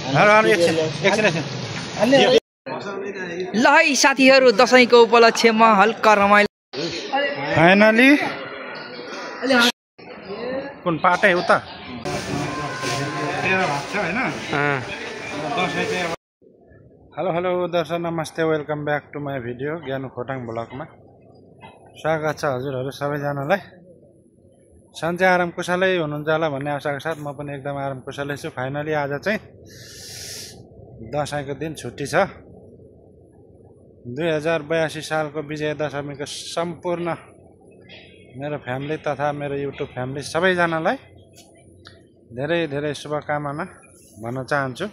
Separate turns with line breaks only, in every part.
ल है साथीहरु दशैंको उपलक्ष्यमा हल्का रमाइलो
फाइनली कुन पाटै हो त तेरो भाग छ हैन दशैं चाहिँ अब हेलो दर्शक नमस्ते welcome back to my video Gyanu Khotang ब्लगमा स्वागत छ हजुरहरु सबैजनालाई सन्चै आराम कुशलै हुनुहुन्छ होला भन्ने आशाका साथ म पनि एकदम आराम कुशलै छु। फाइनली आज चाहिँ दशैंको दिन छुट्टी छ। 2082 सालको विजय दशमीको सम्पूर्ण मेरो फ्यामिली तथा मेरो युट्युब फ्यामिली सबैजनालाई धेरै धेरै शुभकामना भन्न चाहन्छु।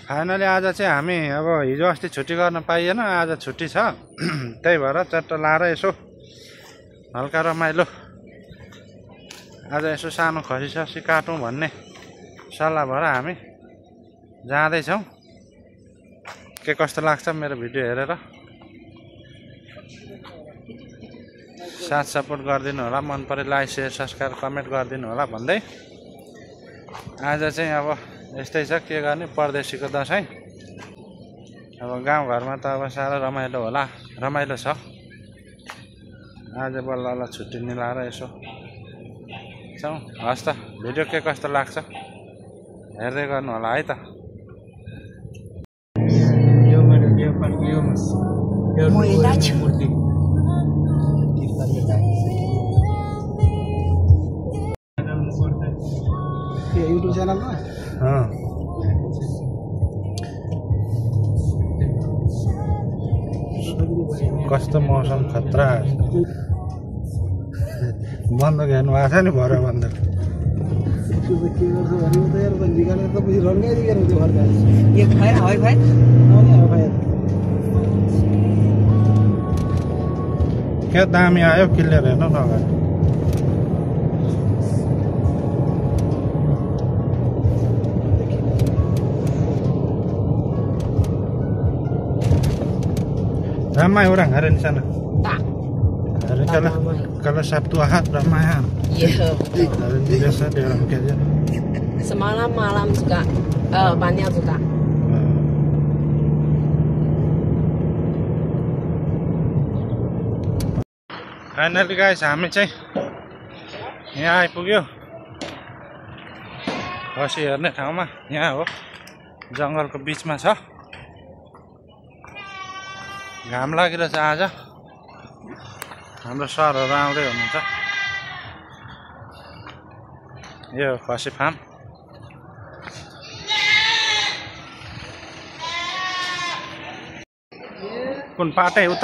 फाइनली आज चाहिँ हामी अब हिजो अस्ति छुट्टी गर्न पाइएन, आज छुट्टी छ। त्यही भएर चट्ट लाएर यसो हल्का रमाइलो आज यसो सानो खसी ससी काटौँ भन्ने सल्लाह भएर हामी जाँदैछौँ। के कस्तो लाग्छ मेरो भिडियो हेरेर साथ सपोर्ट गरिदिनु होला, मन परे लाइक शेयर सब्सक्राइब कमेन्ट गरिदिनु होला भन्दै आज चाहिँ अब यस्तै छ, के गर्ने परदेशीको दशैं। अब गाउँघरमा त अब साह्रो रमाइलो होला, रमाइलो छ। आज बल्ल छुट्टी मिलाएर यसो छौँ। हस् त भिडियो के कस्तो लाग्छ हेर्दै गर्नु होला है त।
युट्युब च्यानलमा
कस्तो मौसम खतरा बन्दुक हेर्नु भएको छ नि भर बन्दुक क्या दामी आयो क्लियर हेर्नु न अगाडि। Ramai orang hari di sana. Hari kalau Sabtu Ahad ramai kan.
Iya.
Hari biasa di orang kerja.
Semalam malam juga banyak juga.
Finally guys, हामी चाहिँ यहाँ आइपुग्यो। खसी हेर्ने ठाउँमा यहाँ हो, जङ्गलको बीचमा छ। घाम लागिरहेछ आज, हाम्रो सरहरू आउँदै हुनुहुन्छ। यो खसी फार्म कुन पाटै हो त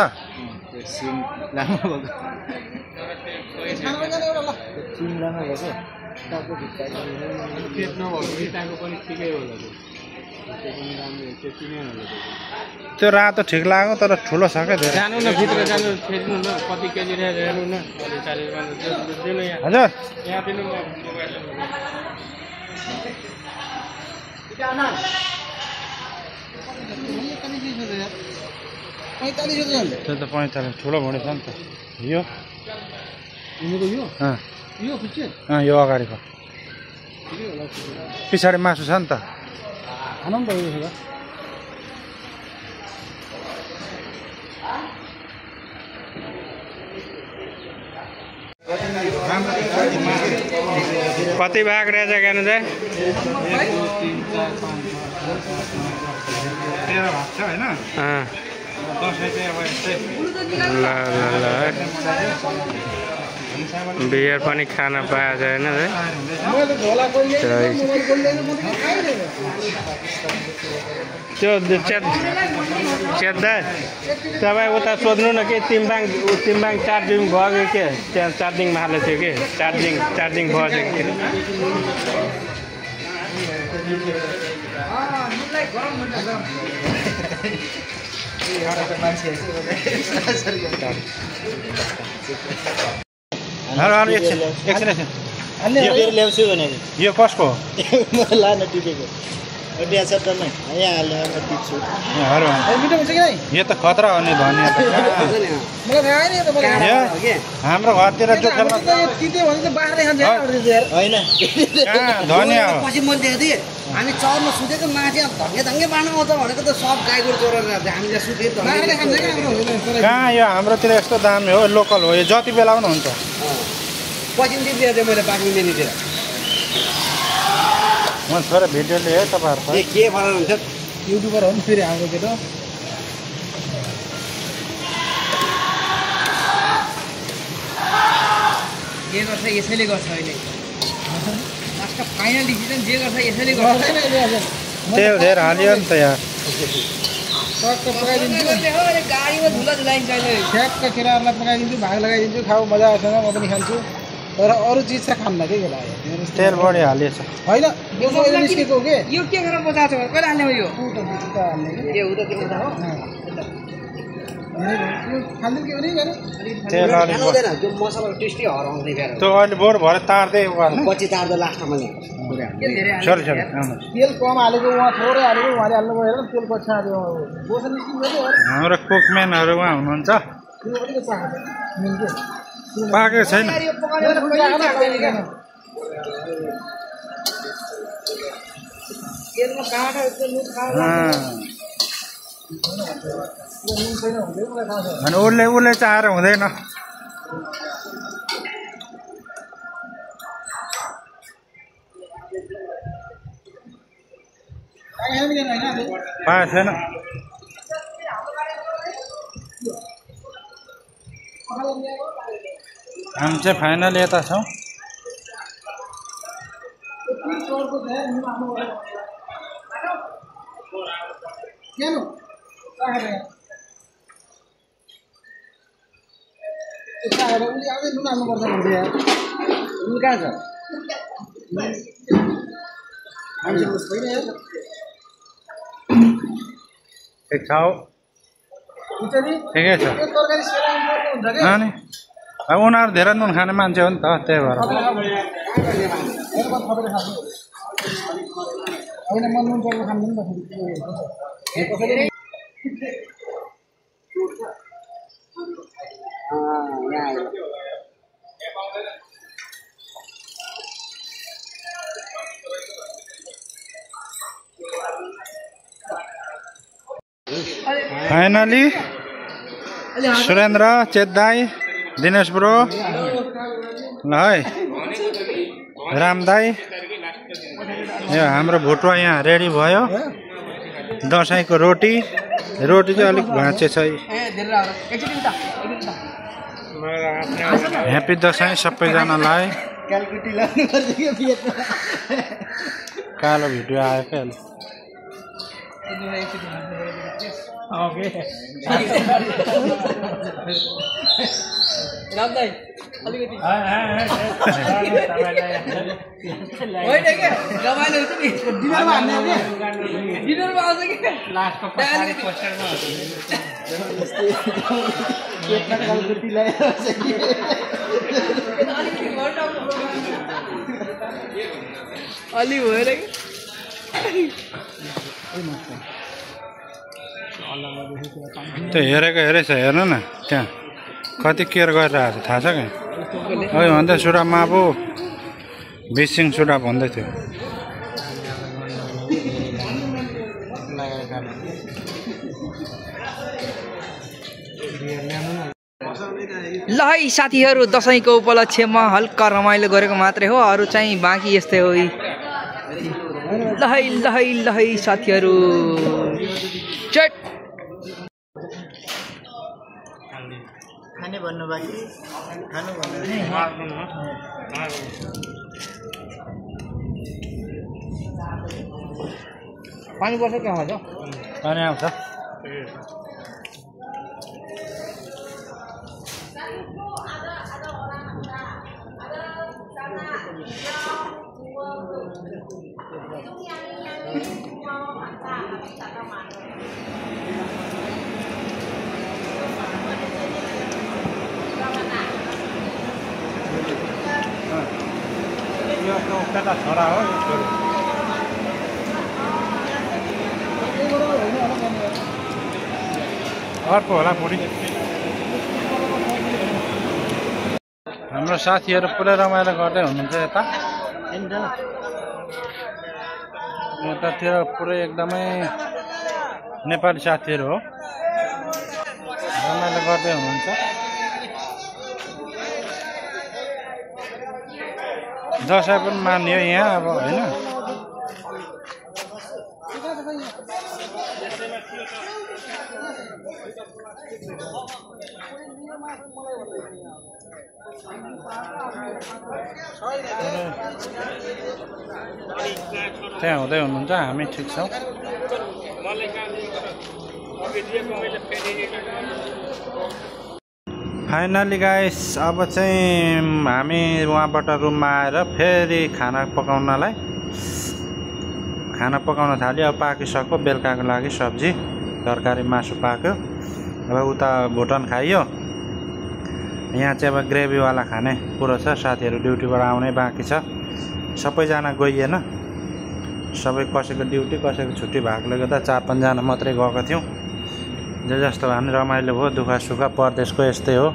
त्यो रातो ठिक लाग्यो तर ठुलो छ क्या धेरै।
जानु न भित्र जानु, फेर्नु न कति केजी हेर्नु न।
हजुर
यहाँ दिनु
त्यो त 45 ठुलो भुँडी छ नि त। यो यो अगाडिको पछाडि मासु छ नि त।
कति भाग रहेछ ज्ञानु चाहिँ
13 भाग छ हैन। दशैं चाहिँ अब यस्तै
बियर पनि खान पाएको छैन है। त्यो चेत्दा तपाईँ उता सोध्नु न के तिमबाङ चार्जिङ भयो कि के, त्यहाँ चार्जिङमा हालेको थियो कि चार्जिङ भयो कि
यो कसको
लान टिपेको
यो त खतरा हो नि धनिया त हाम्रो घरतिर जो खेल्न धनिया हो
पछि मैले देखेको थिएँ हामी चौरमा सुतेको माथि धङ्गे धङ्गे बाँड्नु आउँछ भनेको त सब गाईगोरु चोरेर हामीले सुते
कहाँ यो हाम्रोतिर यस्तो दामी हो लोकल हो यो जति बेला पनि हुन्छ
पछि दिएको थिएँ मैले बाँकी मेनीतिर
म छोरा भिडियो लिएँ तपाईँहरूको
के फरक हुन्छ
युट्युबर हो नि फेरि हाम्रो केटा जे गर्छ यसैले गर्छ अहिले लास्टमा फाइनल डिसिजन जे गर्छ यसैले गर्छ
तेल धेर हालियो नि त यार
टक्क पकाइदिन्छु
गाडीमा झुला झुलाइन्छ अहिले
ठ्याक्क केटाहरूलाई पकाइदिन्छु भाग लगाइदिन्छु खाऊ मजा आउँछ म पनि खान्छु तर अरू चिज चाहिँ खान्न के केटा
तेल बढी हालिएछ
होइन निस्केको के
यो के गरेर बचाएको छ कहिले हाल्ने हो यो
ए उता के हुन्छ हो
खानु के भने
तेल अलिक
खानुहुँदैन त्यो मसला टेस्टी हराउँदै गएर
त्यो अहिले बोर भरे तार्दै गर्नु
पछि तार्दा लास्टमा मैले
छोरी छोरी
तेल कम हालेको उहाँ थोरै हालेको उहाँले हाल्नु भयो तेल पछि हाल्यो बोसा निस्किन्छ
हाम्रो कुकम्यानहरू उहाँ हुनुहुन्छ पाकेको छैन अनि उसले चाहेर हुँदैन पाएको छैन हामी चाहिँ फाइनल यता छौँ
नुन हाल्नुपर्छ भन्छ यार नुन कहाँ छ
ठिक छ ठिकै छ अनि अब उनीहरू धेरै नुन खाने मान्छे हो नि त त्यही भएर
होइन म नुन चल्नु खान्छु नि
फाइनली सुरेन्द्र चेतदाई दिनेश ब्रो ल है राम दाई यो हाम्रो भुटुवा यहाँ रेडी भयो दसैँको रोटी चाहिँ अलिक भाँचे छ ह्याप्पी दसैँ सबैजनालाई कालो भिडियो आयो क्या
अलि भएर
त्यो हेरेको हेरेछ हेर्नु न त्यहाँ कति केयर गरिरहेको छ थाहा छ क्या है भन्दै सुडामा पो बिसिङ सुडा भन्दै थियो
ल है साथीहरू दसैँको उपलक्ष्यमा हल्का रमाइलो गरेको मात्रै हो अरू चाहिँ बाँकी यस्तै हो ल है साथीहरू चट
खाने भन्नु बाँकी खानु भन्नु
पानी पर्छ क्या आउँछ
पानी आउँछ छोरा हो घरको होला बुढी। हाम्रो साथीहरू पुरै रमाइलो गर्दै हुनुहुन्छ यता। यतातिर पुरै एकदमै नेपाली साथीहरू हो, रमाइलो गर्दै हुनुहुन्छ। दसैँ पनि मान्यो यहाँ अब होइन। त्यहाँ हुँदै हुनुहुन्छ, हामी ठिक छौँ। फाइनली गाइस अब चाहिँ हामी उहाँबाट रुममा आएर फेरि खाना पकाउन थाल्यो। अब पाकिसक्यो, बेलुकाको लागि सब्जी तरकारी मासु पाक्यो। अब उता भुटन खाइयो, यहाँ चाहिँ अब ग्रेभीवाला खाने कुरो छ। साथीहरू ड्युटीबाट आउनै बाँकी छ, सबैजना गइएन। सबै कसैको ड्युटी कसैको छुट्टी भएकोले गर्दा 4-5 जना मात्रै गएको थियौँ। जे जस्तो भए पनि रमाइलो भयो, दुःख सुख परदेशको यस्तै हो।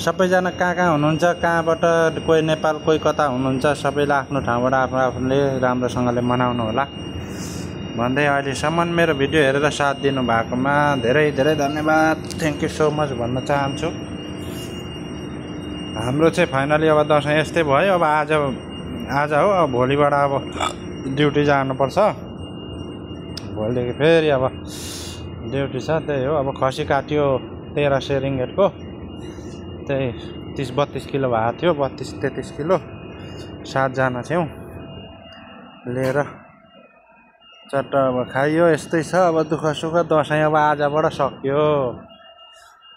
सबैजना कहाँ हुनुहुन्छ, कहाँबाट कोही नेपाल कोही कता हुनुहुन्छ, सबैले आफ्नो ठाउँबाट आफूले राम्रोसँगले मनाउनु होला भन्दै अहिलेसम्म मेरो भिडियो हेरेर साथ दिनु भएकोमा धेरै धेरै धन्यवाद। थ्याङ्क यू सो मच भन्न चाहन्छु। हाम्रो चाहिँ फाइनली अब दसैँ यस्तै भयो। अब आज हो, अब भोलिबाट अब ड्युटी जानुपर्छ। भोलिदेखि फेरि अब ड्युटी छ, त्यही हो। अब खसी काट्यो 1300 रिङ्गेटको, त्यही 30-32 किलो भएको थियो, 32-33 किलो। 7 जना थियौँ लिएर चट्ट अब खाइयो। यस्तै छ अब दुःख सुख। दसैँ अब आजबाट सक्यो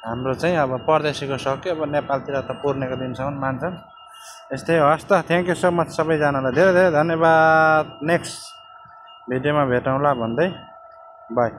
हाम्रो चाहिँ, अब परदेशीको सक्यो। अब नेपालतिर त पूर्णेको दिनसम्म मान्छन्। यस्तै हस् त। थ्याङ्क यू सो मच सबैजनालाई, धेरै धेरै धन्यवाद। नेक्स्ट भिडियोमा भेटौँला भन्दै बाई।